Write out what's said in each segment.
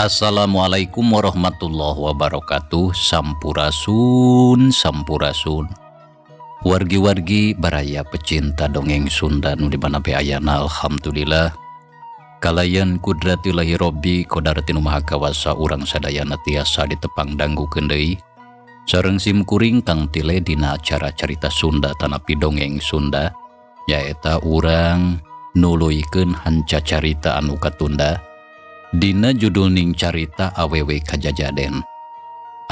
Assalamualaikum warahmatullahi wabarakatuh. Sampurasun, sampurasun. Wargi-wargi baraya pecinta dongeng Sunda nu dimana be ayana, alhamdulillah. Kalayan kudratillahi robbi qadartinu maha kawasa urang sadayana tiasa ditepang danggu deui. Sareng simkuring kang tile dina acara carita Sunda tanapi dongeng Sunda, yaeta urang nuluykeun hanca carita anu katunda. Dina judulning carita awewe kajajaden.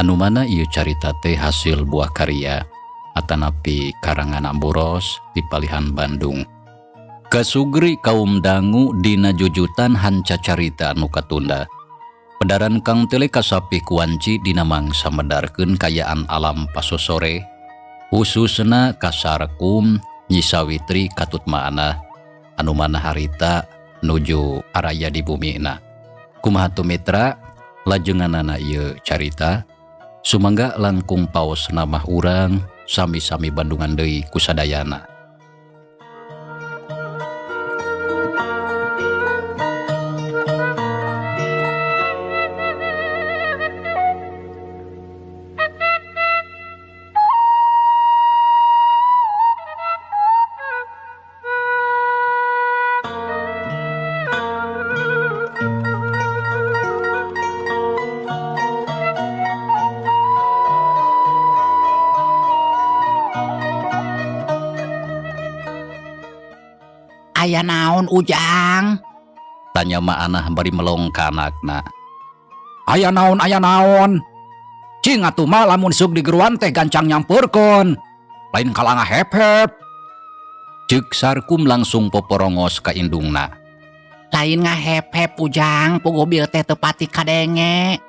Anu mana ieu carita teh hasil buah karya atanapi karangan Amboros di Palihan Bandung. Kasugri kaum dangu dina jujutan hanca carita anu katunda. Pedaran kang tele kasapi kuanci dina mangsa medarkeun kayaan alam pasosore, khususna kasarkum Nyi Sawitri Katutmaana anu mana harita nuju araya di bumina. Kumaha tumitra lajenganana ieu carita sumangga langkung paos namah urang sami-sami Bandungan deui kusadayana. Aya naon Ujang? Tanya Ma'anah bari melong ka anakna. Aya naon? Cing atuh mah lamun sug digeruan teh gancang nyampeurkeun. Lain kalanga hep-hep. Ceuk Sarkum langsung poporongos ka indungna. Lain ngahep-hep Ujang, puguh bieu teh teu pati kadenge.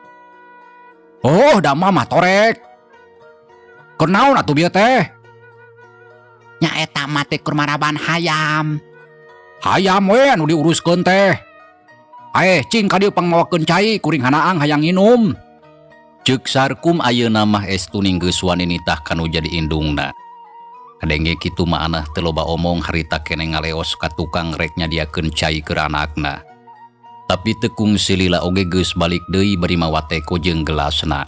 Oh, da mah torek. Keur naon atuh bieu teh? Nya eta mah teh keur maraban hayam. Hayam we anu diuruskeun teh. Aeh cing ka dieu pangmawakeun cai kuring hanaang hayang nginum. Ceuk Sarkum ayeuna mah estuning geus wani nitah kanu jadi indungna. Kadenge kitu Ma'anah teu loba omong harita keneh ngaleos ka tukang rek nyadiakeun cai keur anakna. Tapi teu kungsi lila oge geus balik deui bari mawa teko jeung gelasna.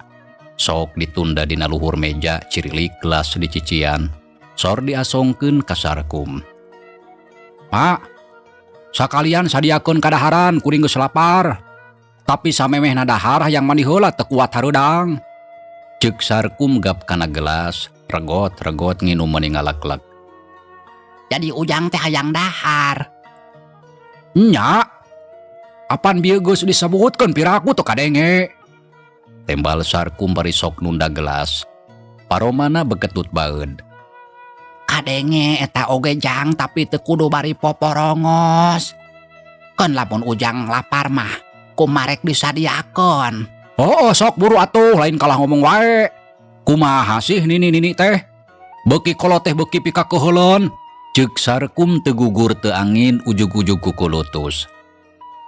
Sok ditunda dina luhur meja cirilik gelas dicician. Sor diasongkeun ka Sarkum. Pak, sakalian sadiakeun kadaharan kuring geus lapar. Tapi samemehna dahar hayang mandi heula teu kuat hareudang. Ceuk Sarkum gap kana gelas, regot-regot nginum meuni ngalaklek. Jadi Ujang teh hayang dahar. Nya. Apan bieu geus disebutkeun piraku teu kadenge. Tembal Sarkum bari sok nunda gelas. Paromana beketut baeud. Kadenge eta oge Jang tapi teu kudu bari poporongos. Keun lamun Ujang lapar mah kumarek disadiakeun. Oh, sok buru atuh lain kalah ngomong wae. Kumaha sih nini teh? Beuki kolot teh beuki pika keuheuleun. Ceuk Sarkum teu gugur teu angin ujug-ujug kukulutus.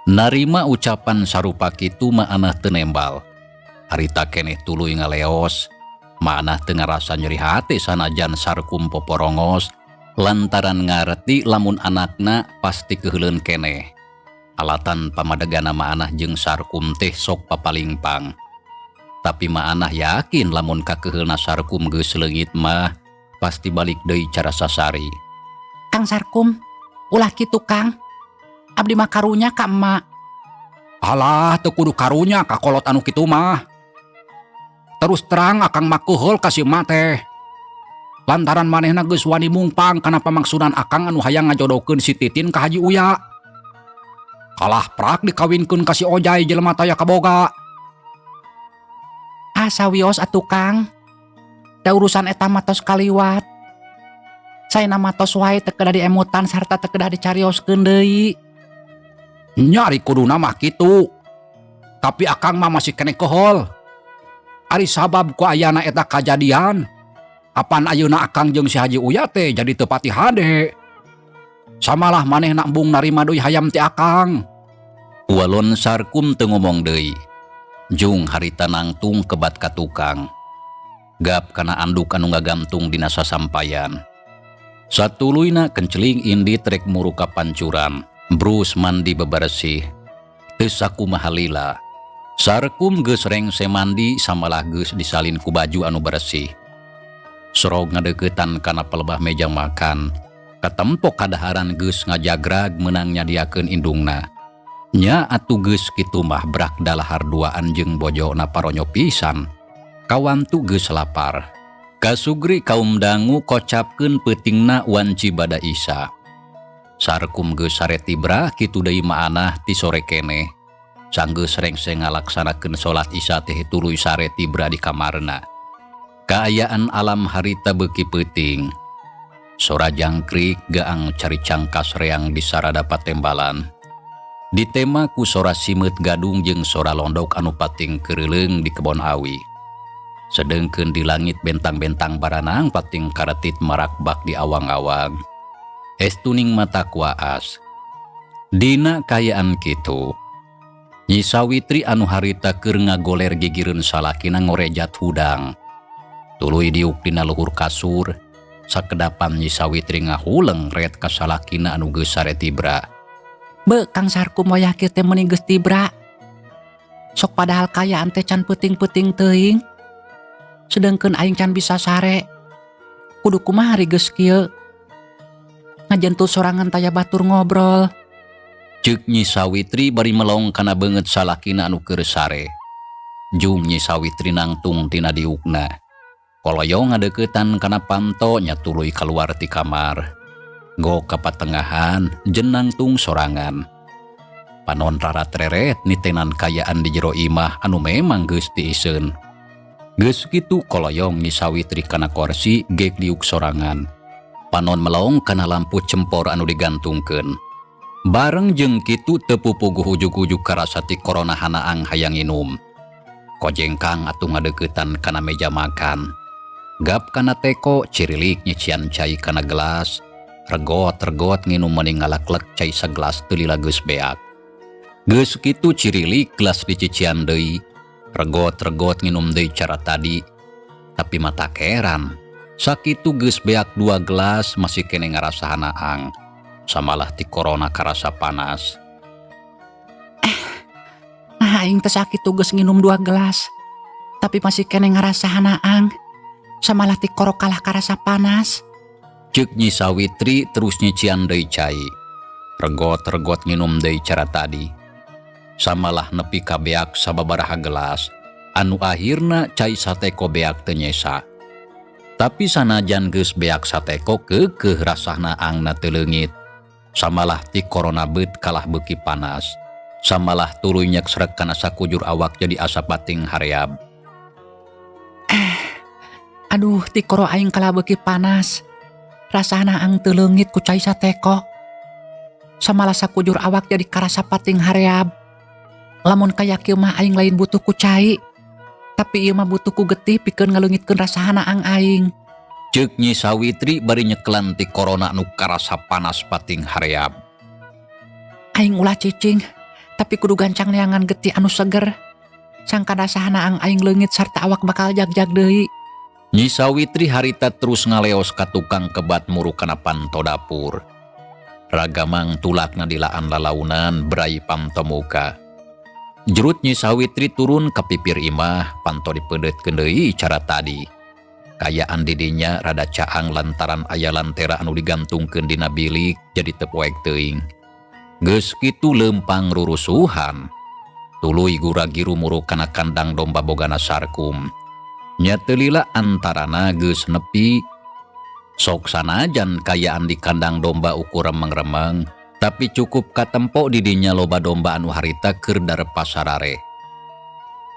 Narima ucapan sarupa kitu Ma'anah teu nembal. Harita keneh tuluy ngaleos. Ma'anah teu ngarasa nyeri hati sanajan Sarkum poporongos lantaran ngarti lamun anakna pasti keuheuleun keneh. Alatan pamadegana Ma'anah jeung Sarkum teh sok papalingpang. Tapi Ma'anah yakin lamun kakeuheulna Sarkum geus leungit mah pasti balik deui cara sasari. Kang Sarkum, ulah kitu Kang. Abdi mah karunya ka emak. Alah teu kudu karunya ka kolot anu kitu mah. Terus terang akang makuhul kasih mate. Lantaran manehna geus wani mungpang kana pamangsunan akang anu hayang ngajodokeun si Titin ka Haji Uya. Kalah prak dikawinkeun kasih Ojay jelema taya kaboga. Asa wios atuh Kang. Da urusan eta mah tos kaliwat. Saena mah tos wae teu kedah diemutan sarta teu kedah dicarioskeun deui. Nyari kuduna mah kitu. Tapi akang mah masih kene kohol. Ari sabab ku ayana eta kajadian. Apan ayeuna akang jeung si Haji Uya teh jadi teu pati hade. Samalah manehna embung narima deui hayam ti akang. Walon Sarkum teu ngomong deui. Jung harita nangtung kebat ka tukang. Gap kana anduk anu ngagantung dina sasampayan. Satuluyna kenceling indi trek muru ka pancuran. Brus mandi bebersih. Teu sakumaha lila. Sarkum geus rengse mandi samalah geus disalin ku baju anu bersih. Sorog ngadeuketan kana pelebah meja makan. Katempo kadaharan geus ngajagrag meunang nyadiakeun indungna. Nya atuh geus kitu mah brak dalahar duaan jeung bojona paronyo pisan. Kawan tu geus lapar. Kasugri kaum dangu kocapkeun peutingna wanci bada Isya. Sarkum geus sare tibra kitu deui maanah ti sore keneh. Sanggeus rengse ngalaksanakeun salat Isya teh tuluy sare tibra di kamarna. Kaayaan alam harita beuki peuting. Sora jangkrik gaang cari cangkas reang di sarada patembalan. Ditema ku sora simeut gadung jeung sora londok anu pating keureuleng di kebon awi. Sedengkeun di langit bentang-bentang baranang pating karatit marakbak di awang-awang. Estuning mata kuaas. Dina kayaan kitu. Nyi Sawitri anu harita keur ngagoler gigireun salakina ngorejat hudang. Tuluy diuk dina luhur kasur. Sakedapan Nyi Sawitri ngahuleng ret ka salakina anu geus sare tibra. Be Kang Sarkum moyah kieu teh meuni geus tibra. Sok padahal kayaan teh can peuting-peuting teuing. Sedengkeun aing can bisa sare. Kudu kumaha ari geus kieu? Ngajentul sorangan taya batur ngobrol. Ceuk Nyi Sawitri bari melong kana beungeut salakina anu keur sare. Jung Nyi Sawitri nangtung tina diukna. Koloyong ngadeuketan kana panto nya tuluy kaluar ti kamar. Go ka patengahan jenang tung sorangan. Panon rarat reret nitenan kayaan di jero imah anu memang geus tiiseun. Geus kitu koloyong Nyi Sawitri kana kursi gek diuk sorangan. Panon melong kana lampu cempor anu digantungkeun. Bareng jeung kitu teu pupuguh ujug-ujug karasa ti korona hanaang hayang inum. Kojengkang atuh ngadeuketan kana meja makan. Gap kana teko cirilik nyician cai kana gelas. Regot-regot nginum meuning ngalaklek cai sagelas teu lila geus beak. Geus kitu cirilik gelas dicician deui. Regot-regot nginum deui cara tadi. Tapi mata keran. Sakitu geus beak 2 gelas masih kene ngarasa hanaang. Samalah ti korona karasa panas. Nah aing teh sakitu geus nginum 2 gelas. Tapi masih kene ngarasa hanaang. Samalah ti koro kalah karasa panas. Ceuk Nyi Sawitri terus nyician deui cai. Regot-regot nginum deui cara tadi. Samalah nepi ka beak sababaraha gelas. Anu akhirna cai sateko beak teu nyesa. Tapi sanajan geus beak sateko keukeuh rasahna angna teu leungit. Samalah ti korona beut kalah beuki panas. Samalah tuluy nyeksrek kana sakujur awak jadi asa pating hareab. Aduh ti koro aing kalah beuki panas. Rasana ang teu leungit ku cai sateko. Samalah sakujur awak jadi karasa pating hareab. Lamun kaya kieu mah aing lain butuh ku cai. Tapi ieu mah butuh ku getih pikeun ngaleungitkeun rasana ang aing. Ceuk Nyi Sawitri bari nyeklan ti korona anu karasa panas pating hareab. Aing ulah cicing, tapi kudu gancang neangan getih anu seger. Sangkan rasana ang aing leungit sarta awak bakal jag-jag deui. Nyi Sawitri harita terus ngaleos ka tukang kebat muru kana panto dapur. Ragamang tulakna dilaan lalaunan berai pamto muka. Jerut Nyi Sawitri turun ka pipir imah panto dipedeutkeun deui cara tadi. Kayaan didinya rada caang lantaran aya lantera anu digantungkeun dina bilik jadi teu poek teuing. Geus kitu leumpang rurusuhan. Tuluy guragi rumuruk kana kandang domba bogana sarkum. Nya teu lila antarana geus nepi. Sok sanajan kayaan di kandang domba ukur remeng-remeng, tapi cukup katempo didinya loba domba anu harita keur darepa sarare.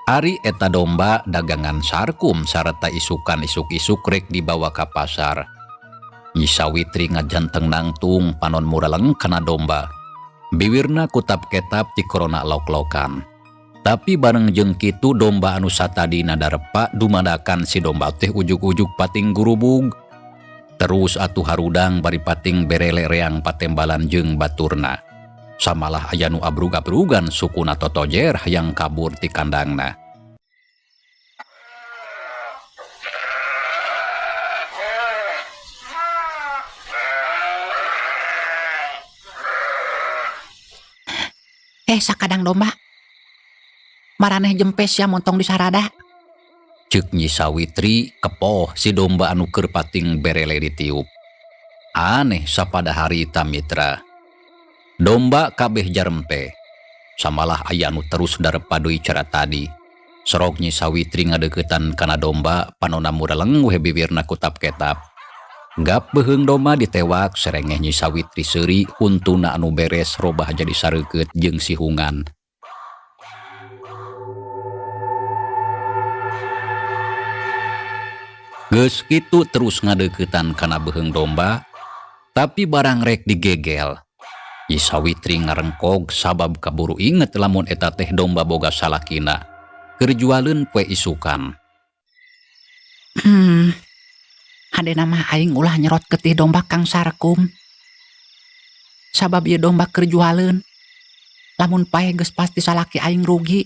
Ari eta domba dagangan sarkum sarta isukan isuk-isuk rek dibawa ka pasar. Nyi Sawitri ngajanteng nangtung panon mureleng kana domba. Biwirna kutap ketap ti korona lok-lokan. Tapi bareng jeung kitu domba anu satadina darepa dumadakan si domba teh ujug-ujug pating gurubug. Terus atuh harudang bari pating berele reang patembalan jeung baturna. Samalah aya nu abrug-abrugan sukuna totojer hayang kabur ti kandangna. Sakadang domba. Maraneh jempes ya montong di sarada. Ceuk Nyi Sawitri kepoh si domba anu keur pating berele ditiup. Aneh sapada harita mitra. Domba kabeh jarempe. Samalah aya anu terus darepa deui cara tadi. Sorok Nyi Sawitri ngadeuketan kana domba panonna mureleng we bibirna kutap ketap. Gap beheung domba ditewak serengeh Nyi Sawitri seuri untuna anu beres robah jadi sareukeut jeung sihungan. Geus kitu terus ngadeuketan kana beheung domba, tapi barang rek digegel. Nyi Sawitri ngarengkog sabab kaburu inget lamun eta teh domba boga salakina keur jualeun poe isukan. Hadena mah aing ulah nyerot getih domba Kang Sarkum. Sabab ieu domba keur jualeun. Lamun paeh geus pasti salaki aing rugi.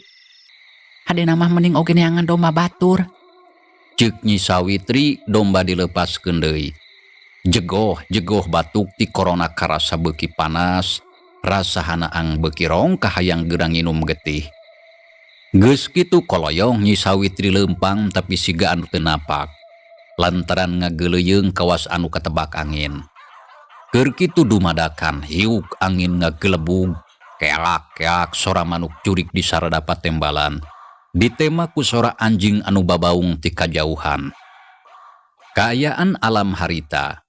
Hadena mah mending oge neangan domba batur. Ceuk Nyi Sawitri domba dilepaskeun deui. Jegoh batuk ti korona karasa beuki panas, rasa hanaang beuki rong kahayang geurang nginum getih. Geus kitu koloyong Nyi Sawitri leumpang tapi siga anu teu napak. Lantaran ngageuleuyeung kawas anu katebak angin. Keur kitu dumadakan hiuk angin ngagelebug, keak-keak sora manuk curik di sarada patembalan. Ditema ku sora anjing anu babaung ti kajauhan. Kaayaan alam harita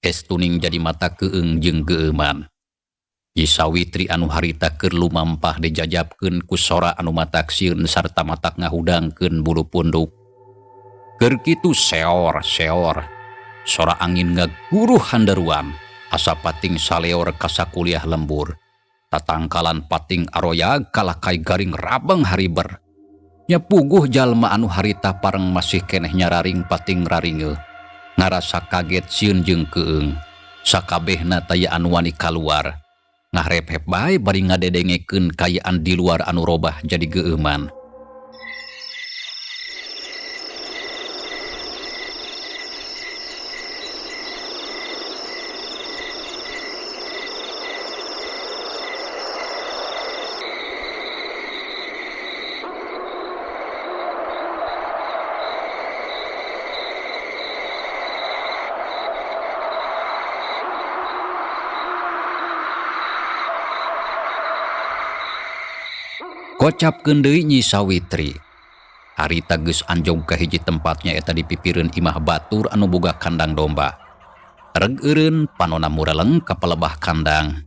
estuning jadi mata keung jeung geeuman. Nyi Sawitri anu harita keur lumampah dijajabkeun ku sora anu matak sieun sarta matak ngahudangkeun bulu punduk. Keur kitu seor sora angin ngaguruh handaruan asa pating saleor kasakuliah lembur. Tatangkalan pating aroyag kalakai garing rabeng hariber. Nya puguh jalma anu harita pareng masih keneh nyararing pating raringe. Ngarasa kaget sieun jeung keung. Sakabehna taya anu wani kaluar. Ngahrep-hep bae bari ngadedengekeun kayaan di luar anu robah jadi geeuman. Kocapkeun deui Nyi Sawitri. Harita geus anjog ka hiji tempatnya eta dipipireun imah batur anu boga kandang domba. Reg eureun panonna mureleng ka palebah kandang.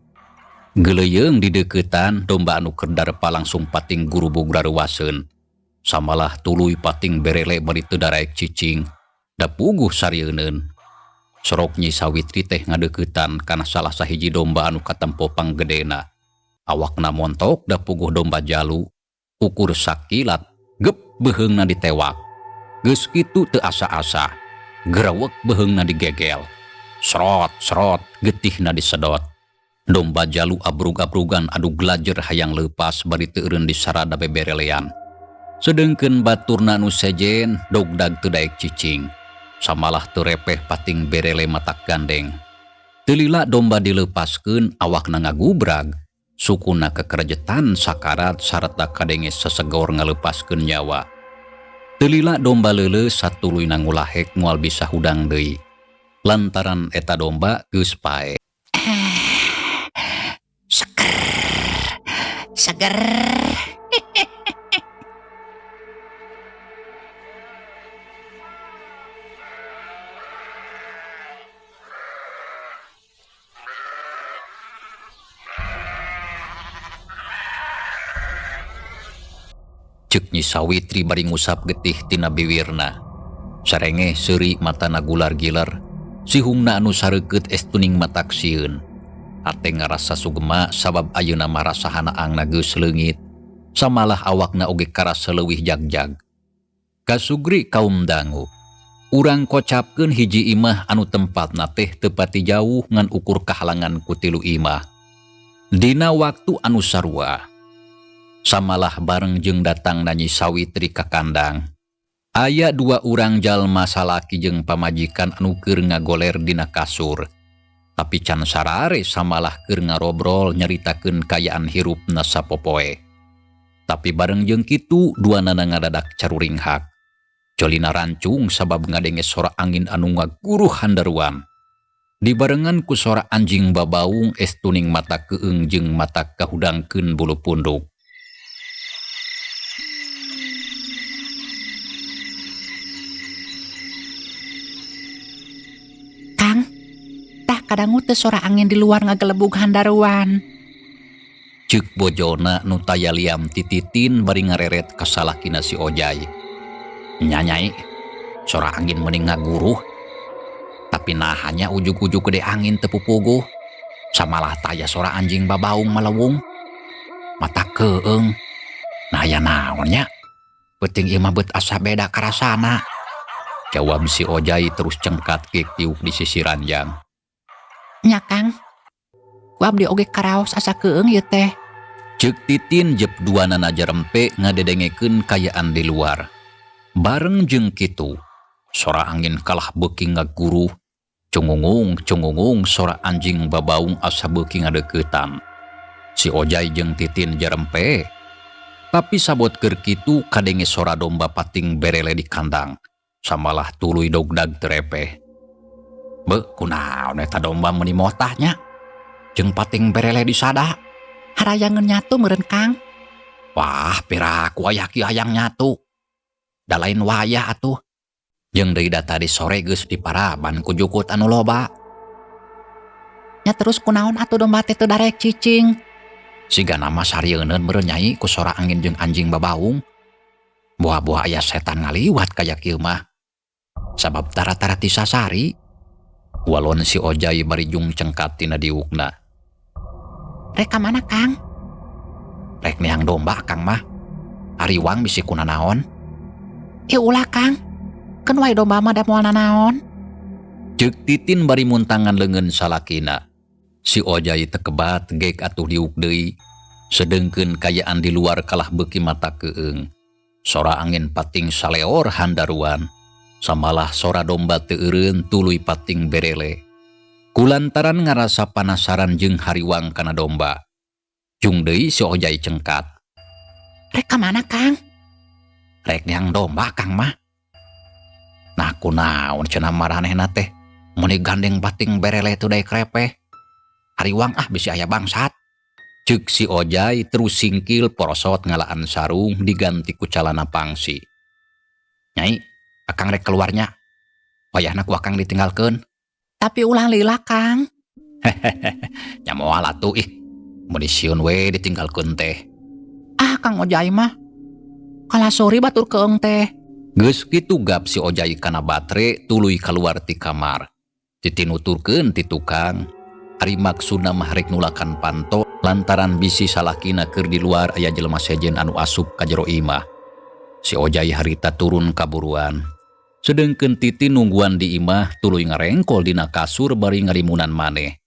Geuleuyeung di deuketan domba anu keur darepa langsung pating gurubug rareuwaseun. Samalah tuluy pating berele bari teu daraek cicing. Da puguh sarieun. Sorok Nyi Sawitri teh ngadeuketan kana salah sahiji domba anu katempo panggedena. Awakna montok da puguh domba jalu, ukur sakilat, gep beheungna ditewak. Geus kitu teu asa-asa, gerawek beheungna digegel. Srot, getihna disedot. Domba jalu abrug-abrugan adu glajer hayang leupas bari teu eureun di sarada beberelean. Sedengkeun baturna anu sejen dogdag teu daek cicing. Samalah teu repeh pating berele matak gandeng. Teu lila domba dileupaskeun awakna ngagubrag. Sukuna kekerejetan sakarat sarta kadenge sesegor ngaleupaskeun nyawa. Telila domba leule satuluy nangulahek moal bisa hudang deui. Lantaran eta domba geus pae. Seger. Ceuk Nyi Sawitri bari ngusap getih tina biwirna. Sarenge seuri matana gular-gilar, sihungna anu sareukeut estuning matak sieun. Hate ngarasa sugema sabab ayeuna mah rasahana angna geus leungit, samalah awakna oge karasa leuwih jagjag. Kasugri kaum dangu, urang kocapkeun hiji imah anu tempatna teh teu pati jauh ngan ukur kahalangan ku 3 imah. Dina waktu anu sarua, samalah bareng jeung datang Nyi Sawitri ka kandang. Aya 2 urang jalma salaki jeung pamajikan anu keur ngagoler dina kasur. Tapi can sarare samalah keur ngarobrol nyaritakeun kayaan hirupna sapopoe. Tapi bareng jeung kitu duanana ngadadak caruringhak. Colina rancung sabab ngadenge sora angin anu ngaguruh handaruan. Dibarengan ku sora anjing babaung estuning mata keung jeung mata kahudangkeun bulu punduk. Kadangu teu sora angin di luar ngagelebug handaruan. Ceuk bojona nu taya liam tititin bari ngareret ka salakina si Ojay. Nya Nyai, sora angin mending ngaguruh. Tapi nahanya ujug-ujug gede angin teu pupuguh. Samalah taya sora anjing babaung malewung. Mata keung. Nah ya naon nya? Penting ieu mah beut asa beda karasana. Jawab si Ojay terus cengkat kiuk di sisi ranjang. Nya Kang, ku abdi oge karaos asa keung ieu teh. Ceuk Titin jep duanana jarempe ngadedengekeun kayaan di luar. Bareng jeung kitu, sora angin kalah beuki ngaguruh. Cungungung sora anjing babaung asa beuki ngadeuketan. Si Ojay jeung Titin jarempe. Tapi sabot keur kitu kadenge sora domba pating berele di kandang. Samalah tuluy dogdag terepeh. Be, kunaon eta domba meuni motahnya? Jeung pating berele di sada. Harayangeun nyatu meureun Kang. Wah, piraku aya ki hayang nyatu. Da lain wayah atuh. Jeung deui da tadi sore geus diparaban ku jukut anu loba. Nya terus kunaon atuh domba teh teu darek cicing? Sigana mah sarieuneun meureun Nyai ku sora angin jeung anjing babaung. Boa-boa aya setan ngaliwat kaya kieu mah. Sabab tara-tara ti sasari. Walon si Ojay bari jung cengkat tina diukna. Rek ka mana Kang? Rek niang domba Kang mah. Hariwang bisi kunanaon? Ieu ulah Kang. Keun wae domba mah da moal nanaon. Ceuk Titin bari muntangan leungeun salakina. Si Ojay teu kebat geuk atuh diuk deui. Sedengkeun kayaan di luar kalah beuki mata keung. Sora angin pating saleor handaruan. Samalah sora domba teu eureun tuluy pating berele. Kulantaran ngarasa panasaran jeung hariwang kana domba. Jung deui si Ojay cengkat. Rek ka mana Kang? Rek niang domba Kang mah. Nah kunaon cenah maranehna teh muni gandeng pating berele teu daek krepeh. Hariwang bisi aya bangsat. Ceuk si Ojay terus singkil porosot ngalaan sarung diganti ku calana pangsi. Nyai, akang rek keluarnya. Wayahna ku akang ditinggalkeun. Tapi ulah lila Kang. Nya moal atuh ih. Mun disieun we ditinggalkeun teh. Kang Ojay mah. Kala sori batur keung teh. Geus kitu gap si Ojay kana batre tuluy kaluar ti kamar. Titinuturkeun ti tukang. Ari maksudna mah rek nulakan panto lantaran bisi salakina keur di luar aya jelema sejen anu asup ka jero imah. Si Ojay harita turun kaburuan. Sedengkeun Titin nungguan di imah tuluy ngarengkol dina kasur bari ngalimunan maneh.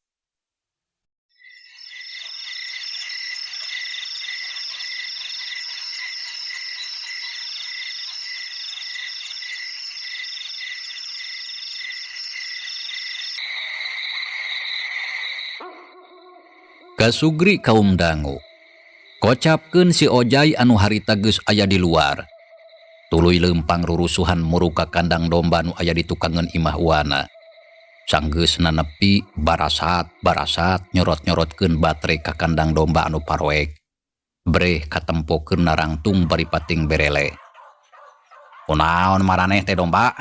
Kasugri kaum dangu. Kocapkeun si Ojay anu harita geus aya di luar. Tuluy lempang rurusuhan muruka kandang domba nu aya di tukangan imah uana. Sanggeusna nepi barasat nyorot-nyorotkeun baterai ka kandang domba anu paroek. Breh katempokeun narangtung bari pating berele. Kunaon maraneh teh domba?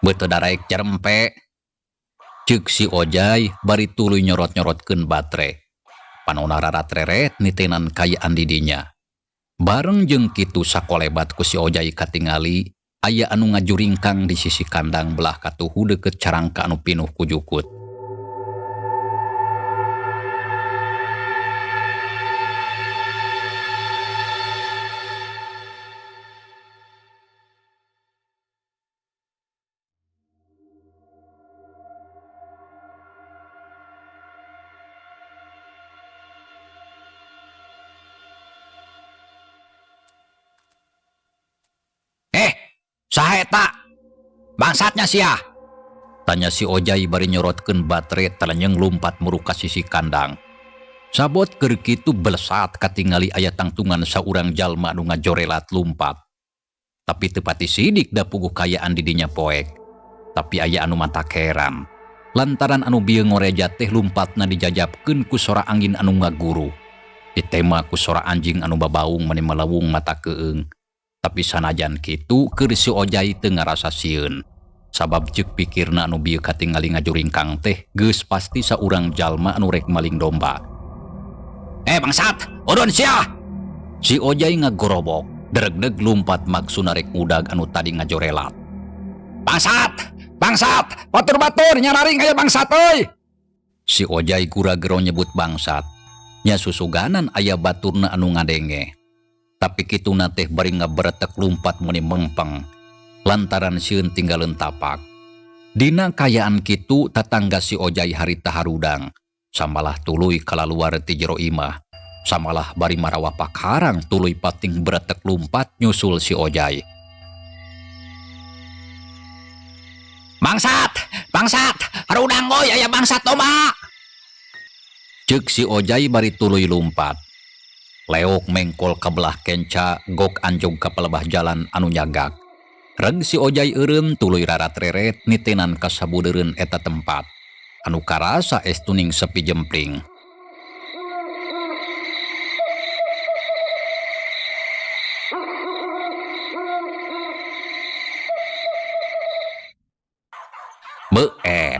Beuteud daraek cerempe. Ceuk si Ojay bari tuluy nyorot-nyorotkeun baterai. Panonna rarat-reret nitenan kayaan di dinya. Bareng jeung kitu sakolebat ku si Ojay katingali aya anu ngajuringkang di sisi kandang belah katuhu deukeut carangka anu pinuh ku jukut. Saha eta? Bangsatnya sia. Tanya si Ojay bari nyorotkeun baterai telenyeng lumpat muruka sisi kandang. Sabot keur kitu belesat katingali aya tangtungan saurang jalma anu ngajorelat lumpat. Tapi teu pati sidik da puguh kayaan di dinya poek. Tapi aya anu matakeran. Lantaran anu bieu ngoreja teh lumpatna dijajabkeun ku sora angin anu ngaguru. Ditema ku sora anjing anu babaung meni melewung mata keung. Tapi sanajan kitu keur si Ojay teu ngarasa sieun. Sabab ceuk pikirna anu bieu katingali ngajuringkang teh geus pasti saurang jalma anu rek maling domba. Bangsat, udun sia. Si Ojay ngagorobok, deregdeg lumpat maksudna rek ngudag anu tadi ngajorelat. Bangsat, batur-batur nyararing aya bangsat euy. Si Ojay gura-gero nyebut bangsat. Nya susuganan aya baturna anu ngadenge. Tapi kituna teh bari ngaberetek lumpat meni mengpeng. Lantaran sieun tinggalin tapak. Dina kayaan kitu tatangga si Ojay harita harudang. Samalah tuluy kalaluar ti jero imah. Samalah bari marawa pakarang tuluy pating beretek lumpat nyusul si Ojay. Bangsat, harudang goy aya bangsat domba. Ceuk si Ojay bari tuluy lumpat. Leok mengkol kabelah kenca gok anjog ka pelebah jalan anu nyagak. Reg si Ojay eureum tuluy rarat-reret nitenan ka sabudeureun eta tempat. Anu karasa estuning sepi jempling.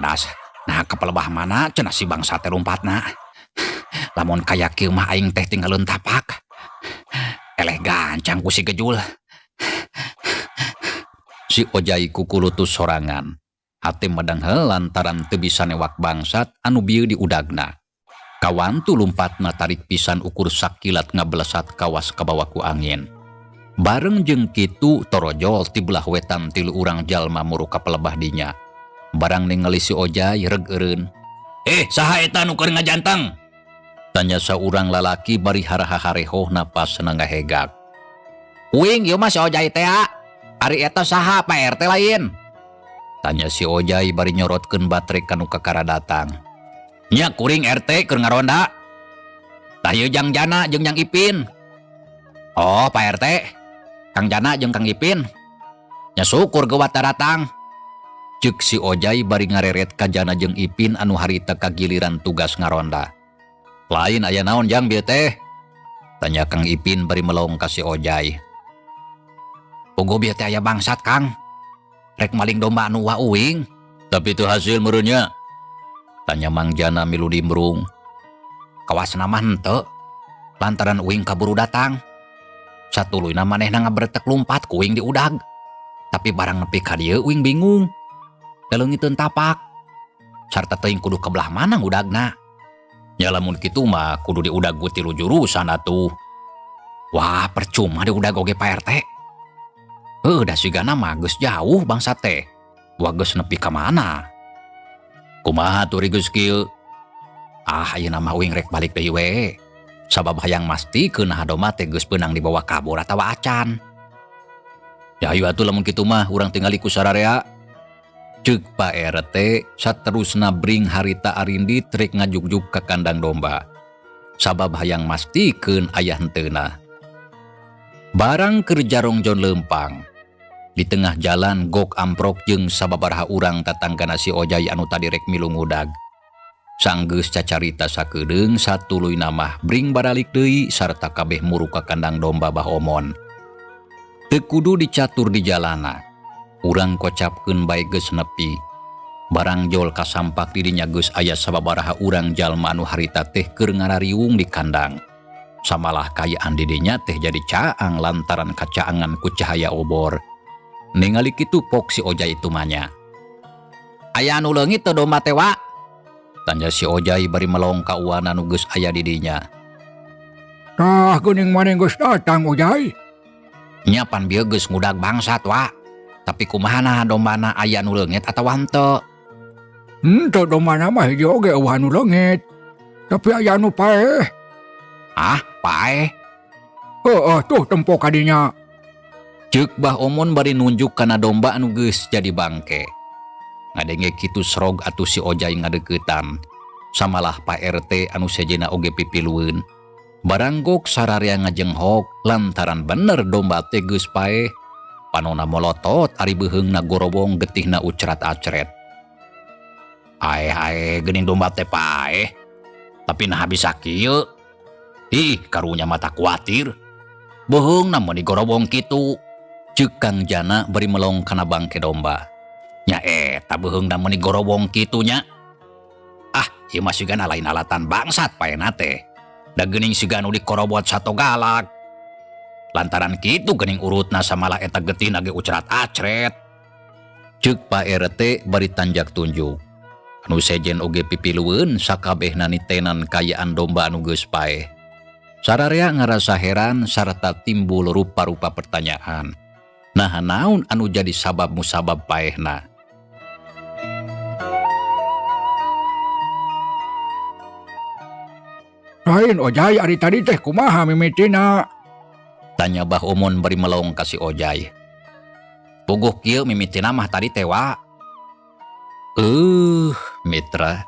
Das. Nah ka pelebah mana cenah si bangsat teh lompatna. Lamun kaya kieu mah aing teh tinggalin tapak. Eleh gancang ku si gejul. Si Ojay kukulutus sorangan. Hate medengheul lantaran teu bisa newak bangsat anu bieu di udagna. Kawantu lumpatna tarik pisan ukur sakilat ngabelesat kawas kabawa ku angin. Bareng jeung kitu torojol ti belah wetan tilu urang jalma muruka pelebah dinya. Barang ningali si Ojay reg eureun. Saha eta nu keur ngajanteng? Tanya saurang lalaki bari haraha-harehoh napas senang ngahegak. Uing ieu mah si Ojay teh. Ari eta saha Pak RT lain? Tanya si Ojay bari nyorotkeun baterai kanu kakara datang. Nya kuring RT keur ngaronda. Tah ieu Jang Jana jeung Jang Ipin. Oh Pak RT, Kang Jana jeung Kang Ipin. Nya syukur geuwat datang. Ceuk si Ojay bari ngareret ka Jana jeung Ipin anu harita kagiliran tugas ngaronda. Lain aya naon Jang bieu teh? Tanya Kang Ipin bari melong ka si Ojay. Puguh bieu teh aya bangsat Kang. Rek maling domba anu uing. Tapi itu hasil meureunnya? Tanya Mang Jana milu dimbrung. Kawasna mah henteu. Lantaran uing kaburu datang. Satuluyna manehna ngaberetek lumpat ku uing di udag. Tapi barang nepi ka dieu uing bingung. Daleungiteun tapak. Sarta teuing kudu ke belah mana udagna. Ya lamun kitu mah kudu diudag ku tilu jurusan atuh. Wah percuma diudag oge Pak RT. Da sigana mah geus jauh bangsat teh. Wah geus nepi ka mana? Kumaha atuh geus kieu? Ayeuna mah uing rek balik deui we. Sabab hayang mastikeun hadoma teh geus beunang dibawa kabur atawa acan. Ya ayo atuh lamun kitu mah urang tingali ku sararea. Ceuk Pak RT saterusna bring harita arindi trek ngajugjug ka kandang domba. Sabab hayang mastikeun aya henteuna. Barang kerjarong John lempang. Di tengah jalan gok amprok jeung sababaraha urang tatanggana si Ojay anu tadi rek milu ngudag. Sanggeus cacarita sakedeung satuluy namah bring baralik deui sarta kabeh muru ka kandang domba Bah Omon. Teu kudu dicatur di jalana. Urang kocapkeun bae geus nepi. Barang jol kasampak di dinya geus aya sababaraha urang jalma anu harita teh keur ngarariung di kandang. Samalah kayaan di dinya teh jadi caang lantaran kacaangan ku cahaya obor. Ningali kitu pok si Ojay itu manya. Aya anu leungit teu domba teh wa? Tanya si Ojay bari melong ka uwana nu geus aya di dinya. Tah geuning maneh geus datang Ojay. Nya pan bieu geus ngudag bangsat wa. Tapi kumahana dombana aya nu leungit atawa henteu? Henteu dombana mah hiji oge eueuh anu leungit. Tapi aya anu paeh. Ah, paeh. Heueuh tuh tempo ka dinya. Ceuk Bah Omon bari nunjuk kana domba anu geus jadi bangke. Ngadenge kitu srog atuh si Ojay ngadeuketan. Samalah Pak RT anu sejena oge pipilueun. Barang gok sararea ngajenghok lantaran bener domba teh geus paeh. Panona molotot ari beuheungna gorobong getihna ucrat-acret. Ae geuning domba teh paeh. Tapi nah bisa kieu. Ih, karunya mata kuatir. Beuheungna mun digorobong kitu. Ceuk Kang Jana bari melong kana bangke domba. Nya eta beuheungna mun digorobong kitu nya. Ah, ieu mah sigana lain alatan bangsat paena teh. Da geuning siga anu dikorobot sato galak. Lantaran kitu geuning urutna samalah eta getihna ge ucrat-acret. Ceuk Pak RT bari tanjak tunjuk. Anu sejen oge pipilueun sakabehna nitenan kayaan domba anu geus paeh. Sararea ngarasa heran sarta timbul rupa-rupa pertanyaan. Nah naon anu jadi sabab musabab paehna? Lain Ojay ari tadi teh kumaha mimitina? Tanya Bah Omon bari melong ka si Ojay. Puguh kieu mimitina mah tadi teh wa. Mitra.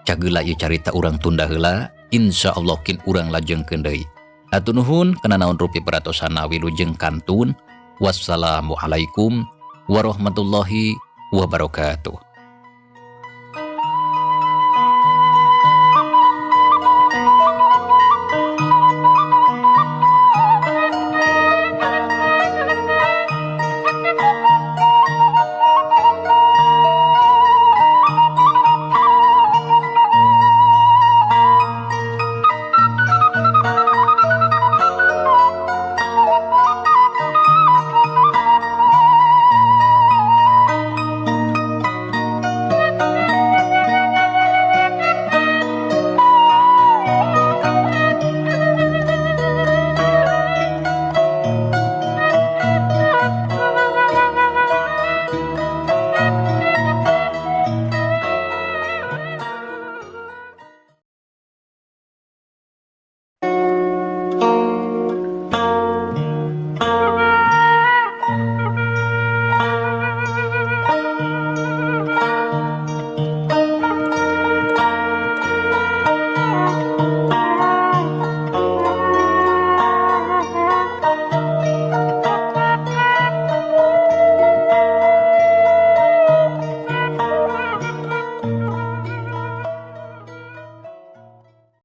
Cageula ieu carita urang tunda heula, insyaallah kin urang lajengkeun deui. Hatur nuhun kana naon rupi paratosana wilujeng kantun. Wassalamualaikum warahmatullahi wabarakatuh.